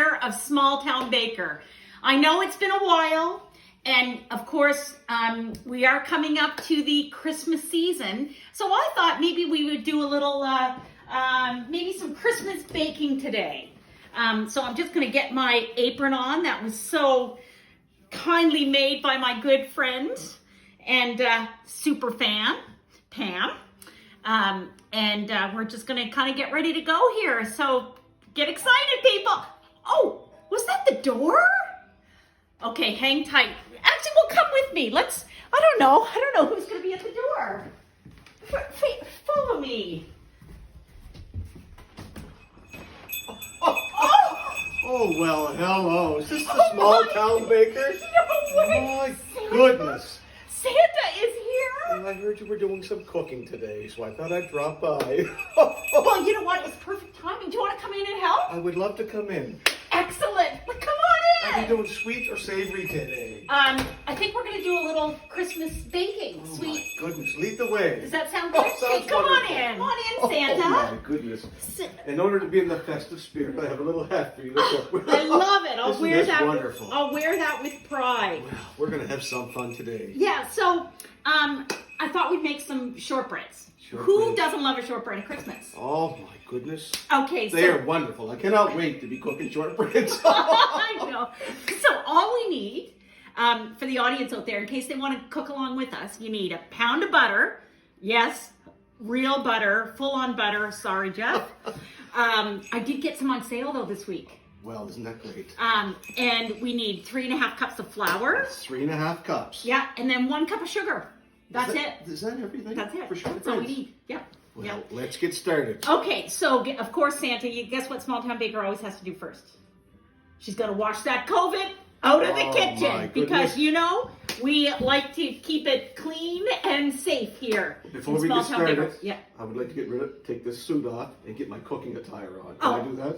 here of Small Town Baker. I know it's been a while, and of course, we are coming up to the Christmas season. So I thought maybe we would do a little, maybe some Christmas baking today. So I'm just gonna get my apron on. That was so kindly made by my good friend and super fan, Pam. And we're just gonna kind of get ready to go here. So get excited, people. Oh, was that the door? Okay, hang tight. Actually, well, come with me. I don't know who's gonna be at the door. Follow me. Oh, well, hello. Is this the Small Town Baker? No way. My Santa. goodness. Santa is here. Well, I heard you were doing some cooking today, so I thought I'd drop by. Well, you know what? It's perfect timing. Do you want to come in and help? I would love to come in. Excellent. Well, come on Are in. we doing sweet or savory today? I think we're going to do a little Christmas baking. Oh, Sweet. my goodness. Lead the way. Does that sound good? sounds Come on wonderful. in. Come on in, Santa. Oh, my goodness. In order to be in the festive spirit, I have a little hat for you to cook with. I love it. I'll Isn't wear this that. wonderful? I'll wear that with pride. Well, we're going to have some fun today. Yeah. So, I thought we'd make some shortbreads. Who Shortbreads. doesn't love a shortbread at Christmas? Oh, my goodness. Okay. They are wonderful. I cannot wait to be cooking shortbreads. I know. So all we need, for the audience out there, in case they want to cook along with us, you need a pound of butter. Yes, real butter, full-on butter. Sorry, Jeff. I did get some on sale, though, this week. Well, isn't that great? And we need 3.5 cups of flour. 3.5 cups. Yeah, and then 1 cup of sugar. That's it. Is that everything? That's it. For shortbreads? That's all we need. Yep. Well, Yep. let's get started. Okay, so of course, Santa, you guess what Small Town Baker always has to do first? She's got to wash that COVID out of the Oh, kitchen my because goodness. we like to keep it clean and safe here. Before in we Small get Town Baker. started, Yeah, I would like to take this suit off and get my cooking attire on. Can I do that?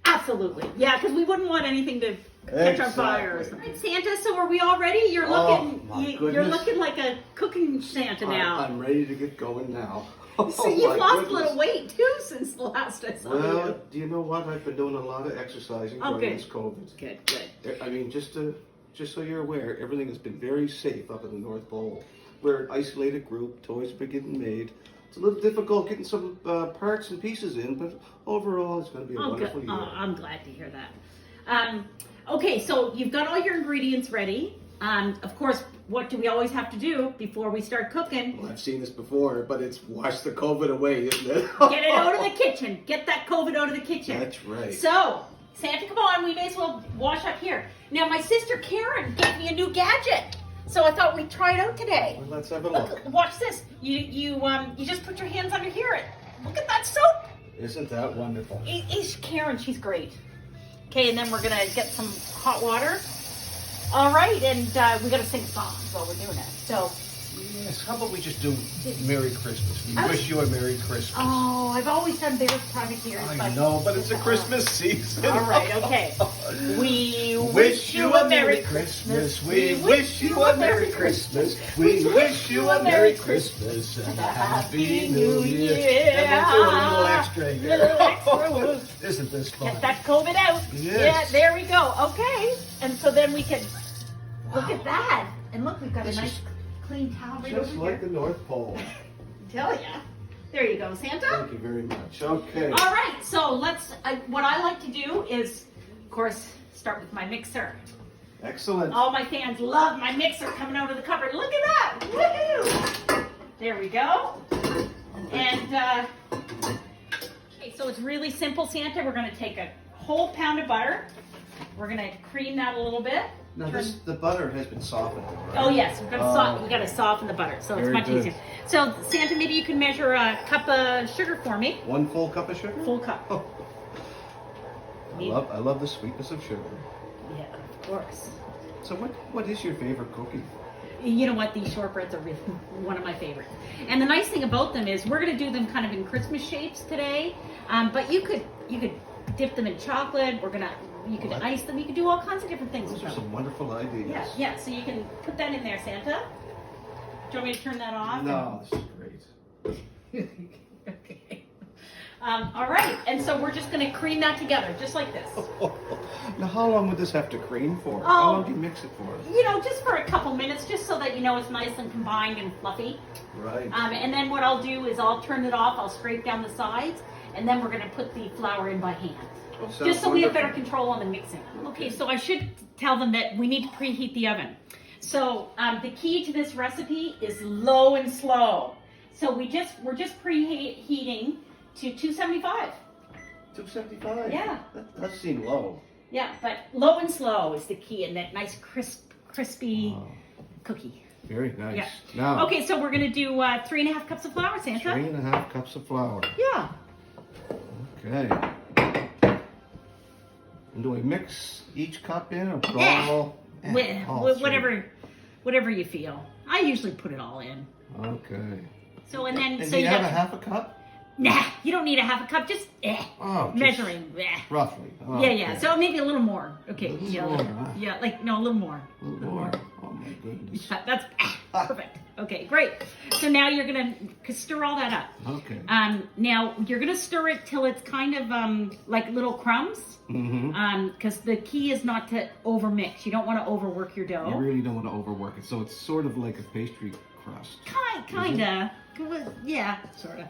absolutely. Yeah, because we wouldn't want anything to catch on fire or Exactly. something. Santa, so are we all ready? You're looking, my you're goodness. looking like a cooking Santa now. I'm ready to get going now. So you've lost a little weight too since the last I saw you. Well, do you know what? I've been doing a lot of exercising during good. this COVID. Good. I mean, just so you're aware, everything has been very safe up in the North Pole. We're an isolated group. Toys have been getting made. It's a little difficult getting some parts and pieces in, but overall, it's going to be a wonderful good. year. I'm glad to hear that. Okay, so you've got all your ingredients ready. Of course, what do we always have to do before we start cooking? Well, I've seen this before, but it's wash the COVID away, isn't it? Get it out of the kitchen. Get that COVID out of the kitchen. That's right. So, Santa, come on. We may as well wash up here. Now, my sister Karen gave me a new gadget. So I thought we'd try it out today. Well, let's have a look. Look, watch this. You just put your hands under here. Look at that soap. Isn't that wonderful? Karen, she's great. Okay, and then we're gonna get some hot water. All right, and we gotta sing songs while we're doing it. So, Yes, how about we just do Merry Christmas? We wish you a Merry Christmas. oh, I've always done Bears Private Years. I know, but it's a Christmas season. All right, okay. We Wish you a Merry Christmas. We wish you a Merry Christmas. We wish you a Merry Christmas and a Happy New Year. And we'll do a little extra here. Little extra. Isn't this fun? Get that COVID out. Yes. Yeah, there we go. Okay, and so then we can look at that. And look, we've got This a nice is clean towel right Just over like here. the North Pole. Tell ya. There you go, Santa. Thank you very much. Okay. All right, so what I like to do is, of course, start with my mixer. Excellent. All my fans love my mixer coming out of the cupboard. Look at that. Woohoo! There we go. And, okay, so it's really simple, Santa. We're going to take a whole pound of butter. We're going to cream that a little bit. Now the butter has been softened. Right? Oh yes, we got to soften the butter, so it's Very much good. easier. So Santa, maybe you can measure a cup of sugar for me. 1 full cup of sugar? Full cup. Oh. I love the sweetness of sugar. Yeah, of course. So what is your favorite cookie? You know what? These shortbreads are really one of my favorites. And the nice thing about them is we're going to do them kind of in Christmas shapes today. But you could dip them in chocolate. You could ice them. You could do all kinds of different things Those with are them. some wonderful ideas. Yeah. So you can put that in there, Santa. Do you want me to turn that off? No, this is great. Okay. All right, and so we're just going to cream that together, just like this. Now, how long would this have to cream for? Oh. How long do you mix it for? Just for a couple minutes, just so that it's nice and combined and fluffy. Right. And then what I'll do is I'll turn it off, I'll scrape down the sides, and then we're going to put the flour in by hand. Oh, sounds Just so we have wonderful. better control on the mixing. Okay, so I should tell them that we need to preheat the oven. So the key to this recipe is low and slow. So we're just preheating to 275. 275? Yeah. That does seem low. Yeah, but low and slow is the key in that nice crispy cookie. Very nice. Yeah. Now, Okay, so we're gonna do 3.5 cups of flour, Santa. 3.5 cups of flour. Yeah. Okay. And do we mix each cup in or put all? All three? Whatever you feel. I usually put it all in. Okay. So and then And so do you have a got, half a cup? Nah, you don't need a half a cup. Just Oh, just measuring. roughly. Oh, Yeah, okay. yeah. So maybe a little more. Okay. A little Yeah, more, like, huh? yeah, like no, a little more. A little more. Oh my goodness. Yeah, that's perfect. Okay, great. So now you're gonna stir all that up. Okay. Now you're gonna stir it till it's kind of like little crumbs. Mm-hmm. Because the key is not to overmix. You don't want to overwork your dough. You really don't want to overwork it, so it's sort of like a pastry crust. Kinda. Yeah, sorta.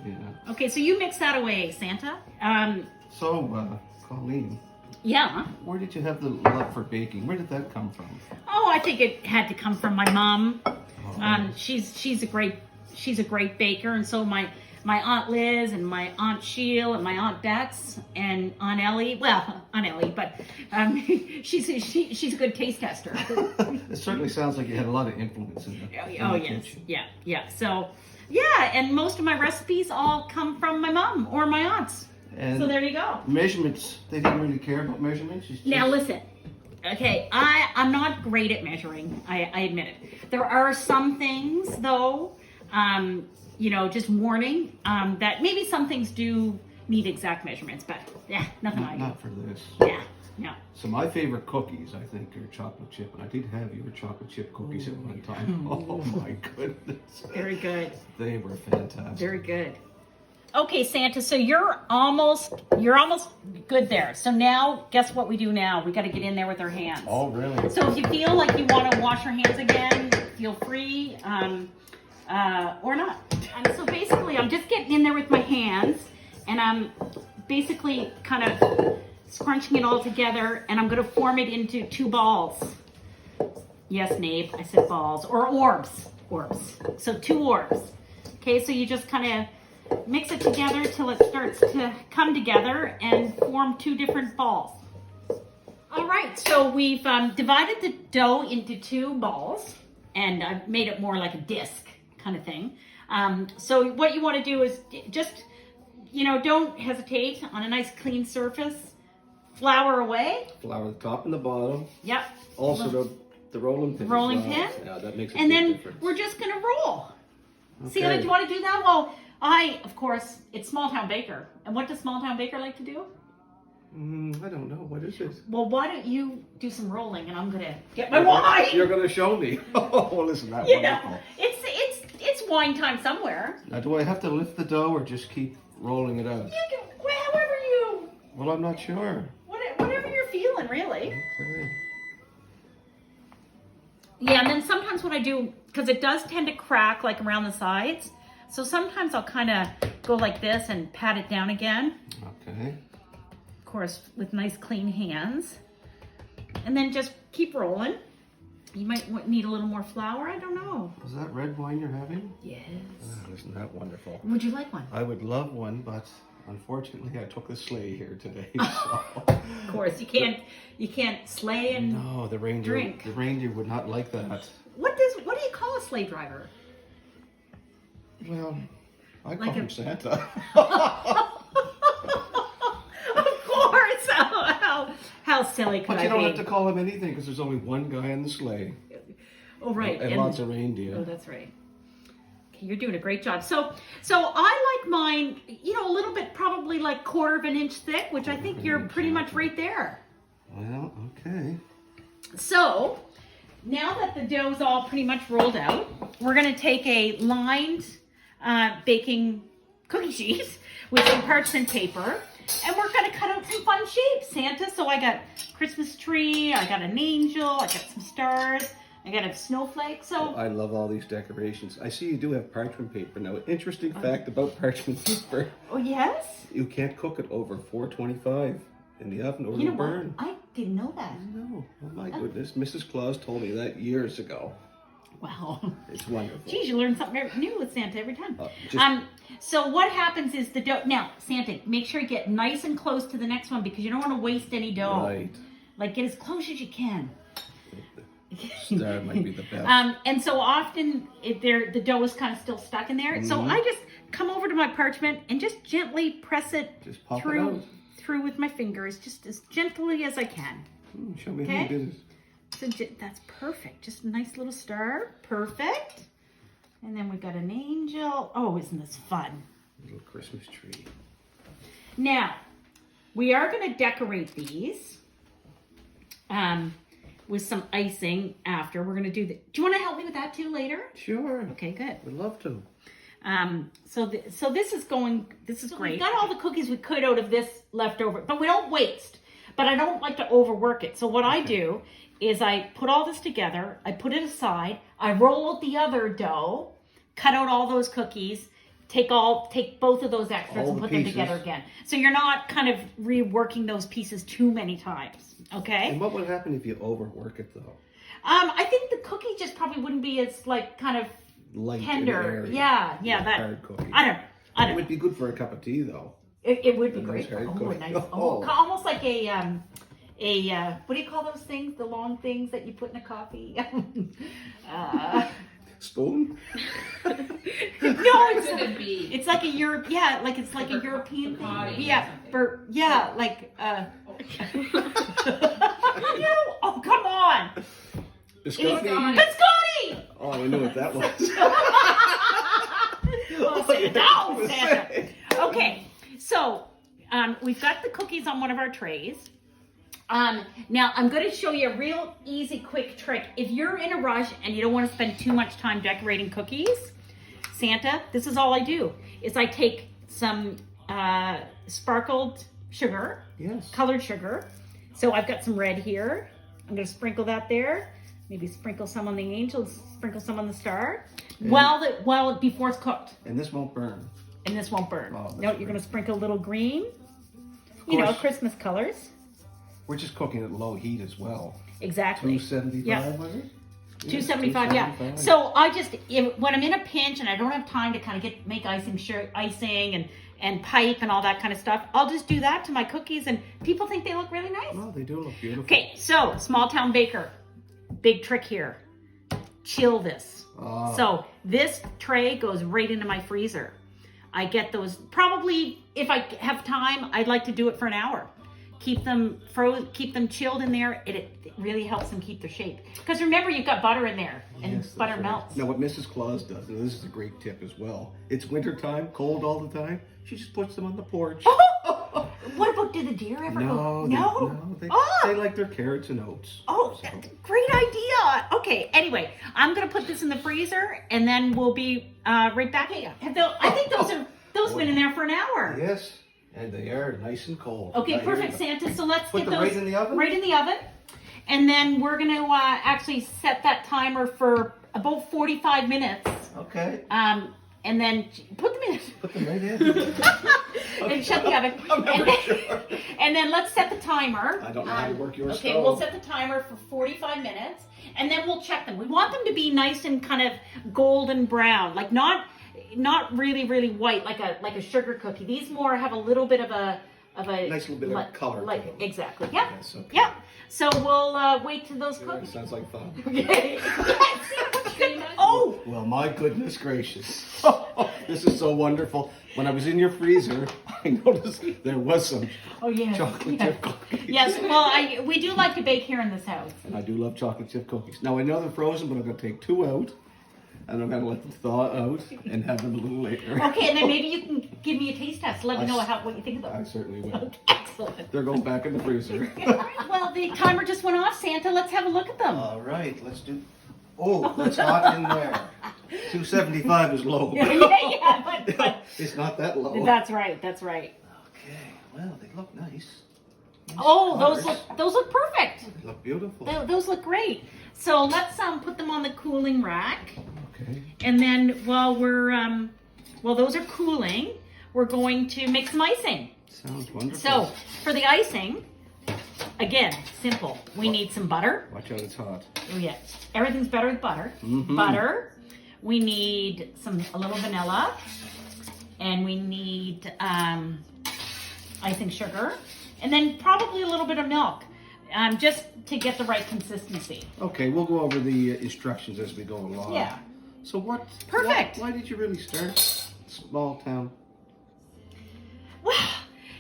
Yeah. Okay, so you mix that away, Santa. So, Colleen, Yeah. where did you have the love for baking? Where did that come from? Oh, I think it had to come from my mom. Oh. She's a great baker, and so my Aunt Liz and my Aunt Sheila and my Aunt Bets and Aunt Ellie. Well, Aunt Ellie, but she's a good taste tester. It certainly sounds like you had a lot of influence in the, Oh in the yes, kitchen. yeah. So yeah, and most of my recipes all come from my mom or my aunts. And So there you go. measurements, they didn't really care about measurements. It's just, Now listen, okay, I'm not great at measuring. I admit it. There are some things though, just warning that maybe some things do need exact measurements, but yeah, nothing I do. not for this. Yeah, no. So my favorite cookies, I think, are chocolate chip, and I did have your chocolate chip cookies at one time. Oh my goodness. Very good. They were fantastic. Very good. Okay, Santa, so you're almost good there. So now, guess what we do now? We got to get in there with our hands. Oh, really? So if you feel like you want to wash your hands again, feel free, or not. And so basically, I'm just getting in there with my hands, and I'm basically kind of scrunching it all together, and I'm going to form it into 2 balls. Yes, Nabe, I said balls, or orbs. So 2 orbs. Okay, so you just kind of mix it together till it starts to come together and form 2 different balls. All right, so we've divided the dough into 2 balls, and I've made it more like a disc kind of thing. So what you want to do is just, don't hesitate on a nice clean surface. Flour away. Flour the top and the bottom. Yep. Also the rolling pin. Rolling as well. pin. Yeah, that makes a And big then difference. we're just going to roll. Okay. See, do you want to do that? Well, of course, it's Small Town Baker. And what does Small Town Baker like to do? I don't know. What is it? Well, why don't you do some rolling and I'm going to get my wine. You're going to show me. Oh, well, isn't that You wonderful? know, it's wine time somewhere. Now, do I have to lift the dough or just keep rolling it out? You can, however you, Well, I'm not sure. whatever you're feeling, really. Okay. Yeah, and then sometimes what I do, because it does tend to crack like around the sides, so sometimes I'll kind of go like this and pat it down again. Okay. Of course, with nice clean hands. And then just keep rolling. You might need a little more flour, I don't know. Is that red wine you're having? Yes. Oh, isn't that wonderful? Would you like one? I would love one, but unfortunately I took the sleigh here today. Of course, you can't sleigh and No, the reindeer. drink. The reindeer would not like that. What do you call a sleigh driver? Well, I call Like him a- Santa. Of course. How silly could But I you don't be? have to call him anything because there's only one guy in the sleigh. Oh right. And lots of reindeer. Oh, that's right. Okay, you're doing a great job. So I like mine, a little bit, probably like 1/4 of an inch thick, which I think you're pretty much right there. Well, okay. So now that the dough's all pretty much rolled out, we're going to take a lined baking cookie sheet with some parchment paper, and we're going to cut out some fun shapes, Santa. So I got Christmas tree. I got an angel. I got some stars. I got a snowflake. So I love all these decorations. I see you do have parchment paper. Now, interesting fact about parchment paper. Oh, yes? You can't cook it over 425 in the oven or You know it'll burn. what? I didn't know that. No, oh my goodness. Mrs. Claus told me that years ago. Wow. It's wonderful. Geez, you learn something new with Santa every time. Just- So what happens is the dough. Now, Santa, make sure you get nice and close to the next one because you don't want to waste any dough. Right. Like, get as close as you can. Star might be the best. And so often the dough is kind of still stuck in there. So I just come over to my parchment and just gently press it Just pop it through out. with my fingers, just as gently as I can. Show me how you did it. So that's perfect. Just a nice little star. Perfect. And then we got an angel. Oh, isn't this fun? Little Christmas tree. Now, we are going to decorate these with some icing after. We're going to do the... Do you want to help me with that too later? Sure. Okay, good. Would love to. So this is great. We got all the cookies we could out of this leftover, but we don't waste. But I don't like to overwork it. So what I do is I put all this together, I put it aside, I roll out the other dough, cut out all those cookies, take both of those extras All and the put them pieces. together again. So you're not kind of reworking those pieces too many times. Okay? And what would happen if you overwork it though? I think the cookie just probably wouldn't be as like kind of Light in the tender. area. Yeah, Like that hard cookie. I don't It know. would be good for a cup of tea though. It would be A great. nice hard Oh, cookie. nice. Oh. Almost like a what do you call those things? The long things that you put in a coffee? Spoon? No, it's like a Europe. Yeah, like it's like a European thing. Yeah, like. No, oh come on! Biscotti? Biscotti! Oh, I knew what that was. No, Santa. Okay, so we've got the cookies on one of our trays. Now I'm going to show you a real easy, quick trick. If you're in a rush and you don't want to spend too much time decorating cookies, Santa, this is all I do, is I take some sparkled sugar, Yes. colored sugar. So I've got some red here. I'm going to sprinkle that there. Maybe sprinkle some on the angel, sprinkle some on the star. Before it's cooked. And this won't burn. And this won't burn. Oh, that's No, you're great. going to sprinkle a little green. Of course. Christmas colors. We're just cooking at low heat as well. Exactly. 275 Yeah. was it? 275, yeah. 275. So when I'm in a pinch and I don't have time to kind of make icing and pipe and all that kind of stuff, I'll just do that to my cookies and people think they look really nice. Oh, they do look beautiful. Okay, so small town baker, big trick here. Chill this. Oh. So this tray goes right into my freezer. I get those probably, if I have time, I'd like to do it for an hour. Keep them keep them chilled in there. It really helps them keep their shape. Because remember, you've got butter in there, and Yes, that's butter right. melts. Now, what Mrs. Claus does, and this is a great tip as well, it's wintertime, cold all the time, she just puts them on the porch. What about, do the deer ever go? No, they like their carrots and oats. Oh, So, great idea. Okay, anyway, I'm going to put this in the freezer, and then we'll be right back. I think those been in there for an hour. yes, and they are nice and cold. Okay, Now, perfect, here you Santa. So let's Put get them those right in the oven? Right in the oven. And then we're going to actually set that timer for about 45 minutes. go. Okay, And then put them in. put them right in. And shut the oven. And then let's set the timer. I don't know how to work your Okay, stove. we'll set the timer for 45 minutes. And then we'll check them. We want them to be nice and kind of golden brown. Like not really, really white, like a sugar cookie. These more have a little bit of a Nice little bit of color to them. Exactly. Yep. Yes, okay. Yep. So we'll wait till those cook. Sounds like fun. Okay. Oh. Well, my goodness gracious. This is so wonderful. When I was in your freezer, I noticed there was some Oh yeah. chocolate chip cookies. Yes. Well, we do like to bake here in this house. And I do love chocolate chip cookies. Now, I know they're frozen, but I'm going to take 2 out. And I'm going to let them thaw out and have them a little later. Okay, and then maybe you can give me a taste test. Let me know what you think of I them. certainly will. Okay, excellent. They're going back in the freezer. Well, the timer just went off, Santa. Let's have a look at them. All right, let's do... Oh, that's hot in there. 275 is low. Yeah, but It's not that low. that's right. That's right. Okay, well, they look nice. Yeah, Oh, colors. those look perfect. They look beautiful. Those look great. So let's put them on the cooling rack. Okay. And then while we're while those are cooling, we're going to make some icing. Sounds wonderful. So for the icing, again, simple. We need some butter. Watch out, it's hot. Oh yeah, everything's better with butter. Mhm. Butter. We need a little vanilla, and we need icing sugar, and then probably a little bit of milk, just to get the right consistency. Okay, we'll go over the instructions as we go along. Yeah. So what? Perfect. Why did you really start small town? Well,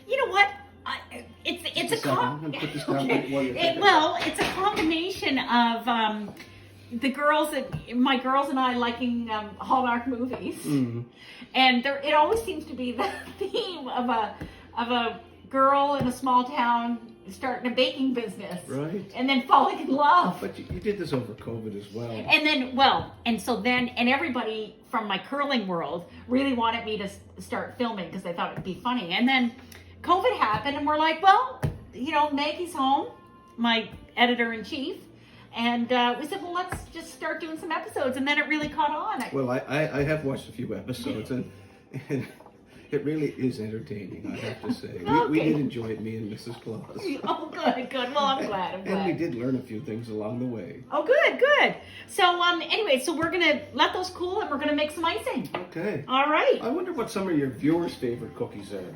you know what? It's a I'm gonna put this down while you're thinking. well, it's a combination of my girls and I liking Hallmark movies, and it always seems to be the theme of a girl in a small town starting a baking business, Right. and then falling in love. But you did this over COVID as well. And then, and everybody from my curling world really wanted me to start filming because they thought it'd be funny. And then COVID happened, and we're like, well, Maggie's home, my editor-in-chief, and we said, well, let's just start doing some episodes. And then it really caught on. Well, I have watched a few episodes, and it really is entertaining, I have to say. We did enjoy it, me and Mrs. Claus. Oh, good. Well, I'm glad. And we did learn a few things along the way. Oh, good. So, anyway, so we're going to let those cool, and we're going to make some icing. Okay. All right. I wonder what some of your viewers' favorite cookies are.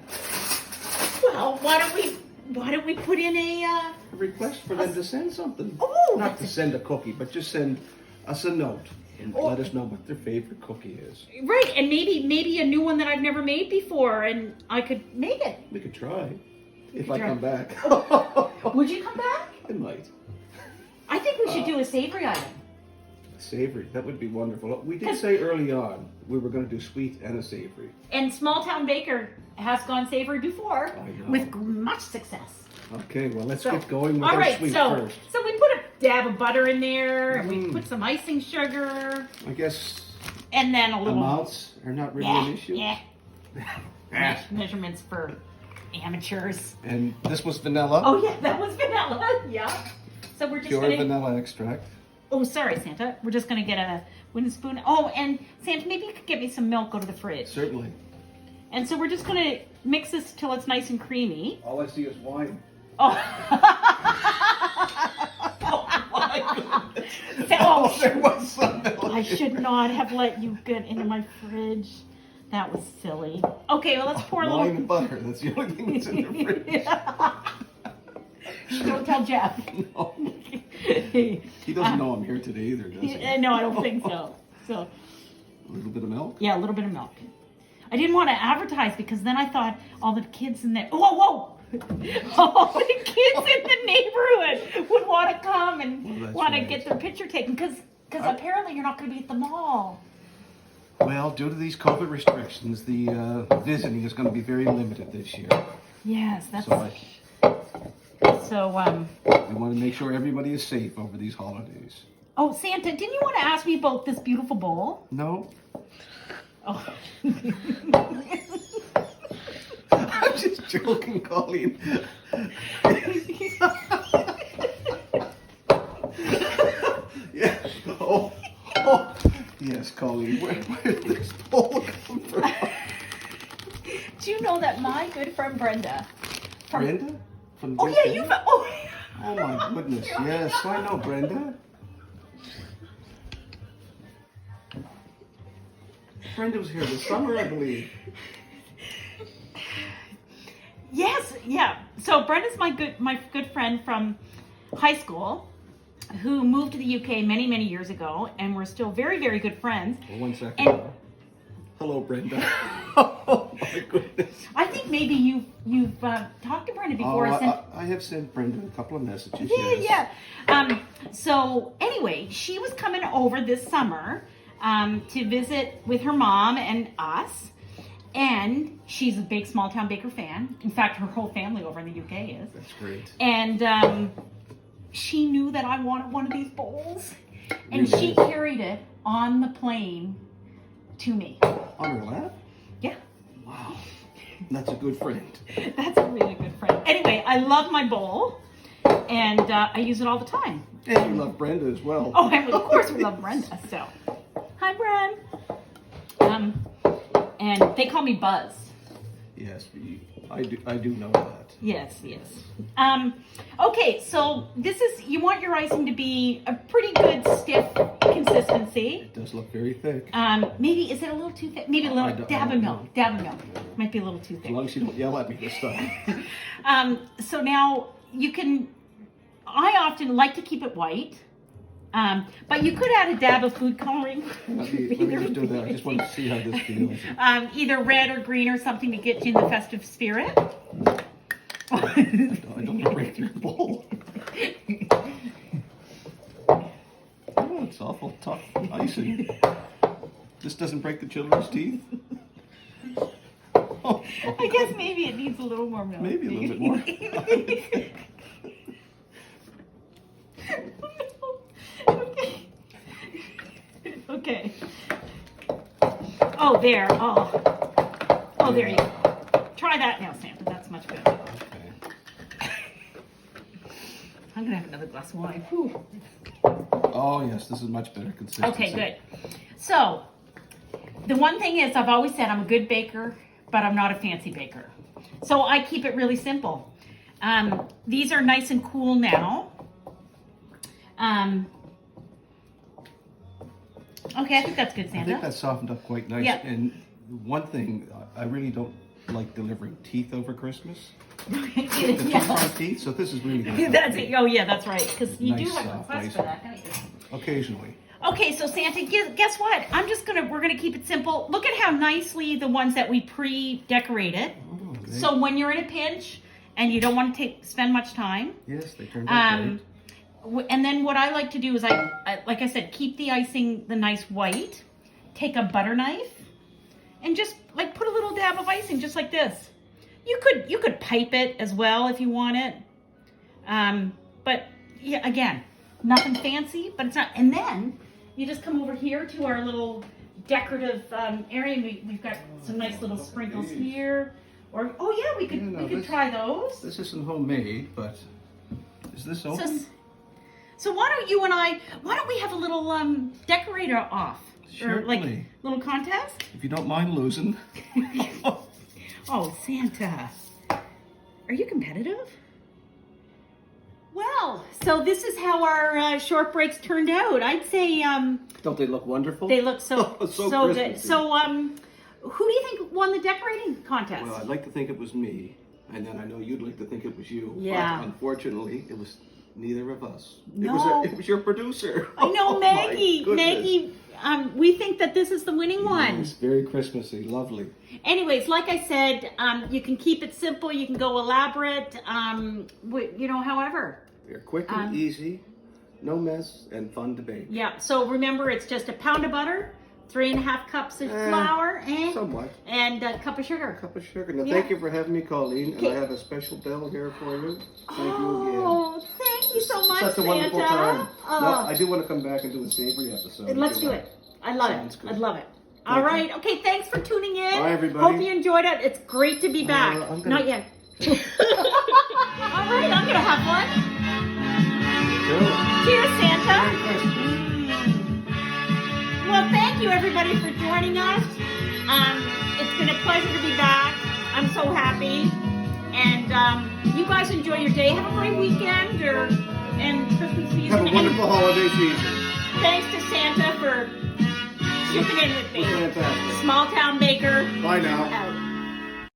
Well, why don't we put in a request for them to send something. Oh, not to send a cookie, but just send us a note and let us know what their favorite cookie is. Right, and maybe a new one that I've never made before, and I could make it. We could try if I come back. Would you come back? I might. I think we should do a savory item. Savory, that would be wonderful. We did say early on we were going to do sweet and a savory. And Small Town Baker has gone savory before with much success. Okay, well, let's get going with all our right, sweet first. So we put a dab of butter in there, and we put some icing sugar. I guess and then a little amounts are not really an issue. Yeah. Measurements for amateurs. And this was vanilla. Oh yeah, that was vanilla. Yeah. So we're just Pure vanilla extract. Oh, sorry, Santa. We're just going to get a wooden spoon. Oh, and Santa, maybe you could get me some milk out of the fridge. Certainly. And so we're just going to mix this till it's nice and creamy. All I see is wine. Oh. Oh my goodness. Oh, there was some milk. I should not have let you get into my fridge. That was silly. Okay, well, let's pour a little... Wine and butter. That's the only thing that's in the fridge. Don't tell Jeff. No. He doesn't know I'm here today either, does he? No, I don't think so. So, a little bit of milk? Yeah, a little bit of milk. I didn't want to advertise because then I thought all the kids in there... Whoa! All the kids in the neighborhood would want to come and want to get their picture taken because apparently you're not going to be at the mall. Well, due to these COVID restrictions, the visiting is going to be very limited this year. Yes, that's... So, we want to make sure everybody is safe over these holidays. Oh, Santa, didn't you want to ask me about this beautiful bowl? No. Oh. I'm just joking, Colleen. Yeah. Oh. Yes, Colleen. Where did this bowl come from? Do you know that my good friend Brenda... Brenda? Oh, yeah, you... Oh, my goodness. Yes, I know Brenda. Brenda was here this summer, I believe. Yes, yeah. So Brenda's my good friend from high school who moved to the UK many, many years ago, and we're still very, very good friends. Well, 1 second. Hello, Brenda. Oh, my goodness. I think maybe you've talked to Brenda before. I have sent Brenda a couple of messages. Yeah. So anyway, she was coming over this summer to visit with her mom and us. And she's a big Small Town Baker fan. In fact, her whole family over in the UK is. That's great. And she knew that I wanted one of these bowls. And she carried it on the plane to me. On her lap? Yeah. Wow. That's a good friend. That's a really good friend. Anyway, I love my bowl, and I use it all the time. And you love Brenda as well. Oh, and of course we love Brenda. So, hi, Bren. And they call me Buzz. Yes, I do know that. Yes. Okay, so you want your icing to be a pretty good stiff consistency. It does look very thick. Maybe, is it a little too thick? Maybe a little dab of milk. Might be a little too thick. As long as you don't yell at me this time. So now I often like to keep it white. But you could add a dab of food coloring. Let me just do that. I just want to see how this feels. Either red or green or something to get you in the festive spirit. I don't want to break your bowl. Oh, it's awful tough icing. This doesn't break the children's teeth? Oh, I guess maybe it needs a little more milk. maybe a little bit more. Okay. Oh, there. Oh, there you go. Try that now, Santa. That's much better. Okay. I'm going to have another glass of wine. Whew. Oh, yes, this is much better consistency. Okay, good. So, the one thing is, I've always said I'm a good baker, but I'm not a fancy baker. So I keep it really simple. These are nice and cool now. Okay, I think that's good, Santa. I think that softened up quite nice. Yeah. And one thing, I really don't like delivering teeth over Christmas. The Yeah. teeth, so this is really good. That's it. Oh, yeah, that's right. Because you do Nice, have a soft request ice. for that, don't you? Occasionally. Okay, so Santa, guess what? We're gonna keep it simple. Look at how nicely the ones that we pre-decorated. Oh, okay. So when you're in a pinch and you don't want to spend much time, Yes, they turned out great. and then what I like to do is like I said, keep the icing the nice white. Take a butter knife and just like put a little dab of icing, just like this. You could pipe it as well if you want it. But yeah, again, nothing fancy, but it's not. And then you just come over here to our little decorative area. We've got some nice little sprinkles here. Or we could try those. This isn't homemade, but is this open? So why don't we have a little decorator off? Or like Certainly. little contest? If you don't mind losing. Oh, Santa. Are you competitive? Well, so this is how our shortbreads turned out. I'd say Don't they look wonderful? they look so So good. Christmassy. So who do you think won the decorating contest? Well, I'd like to think it was me, and then I know you'd like to think it was you. Yeah. But unfortunately, it was neither of us. No. It was your producer. I know, Oh, my Maggie. goodness. Maggie, we think that this is the winning one. It's very Christmassy, lovely. Anyways, like I said, you can keep it simple. You can go elaborate. However. They're quick and easy, no mess, and fun to bake. Yeah. So remember, it's just a pound of butter, 3.5 cups of flour, Somewhat. and a cup of sugar. Cup of sugar. Now, Yeah. thank you for having me, Colleen. And I have a special bell here for you. Thank you again. Oh, thank you so much, Such a Santa. wonderful time. Oh. Now, I do want to come back and do a savory episode. Let's do it. I love Sounds it. good. I love it. All right. Okay. Thanks for tuning in. Bye, everybody. Hope you enjoyed it. It's great to be back. Not yet. All right. I'm gonna have one. Cheers, Santa. Merry Christmas. Well, thank you everybody for joining us. It's been a pleasure to be back. I'm so happy. And you guys enjoy your day. Have a great weekend and Christmas season. Have a wonderful holiday season. Thanks to Santa for chipping in with me. Fantastic. Small town baker. Bye now. Out.